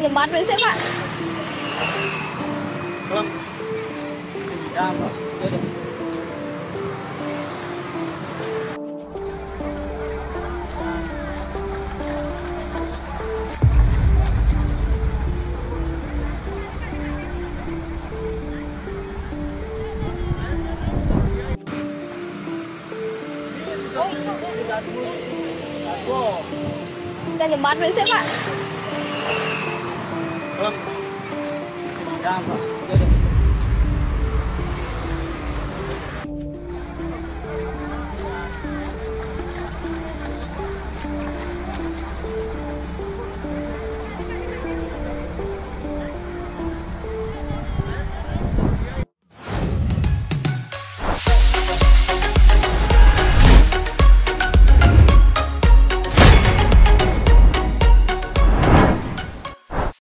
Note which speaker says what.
Speaker 1: nyebat dulu sih Pak.
Speaker 2: Vâng. Ra mà. Đây đây.
Speaker 1: Kita nyebat dulu sih Pak.
Speaker 2: Vâng. Ra mà. Đây đây.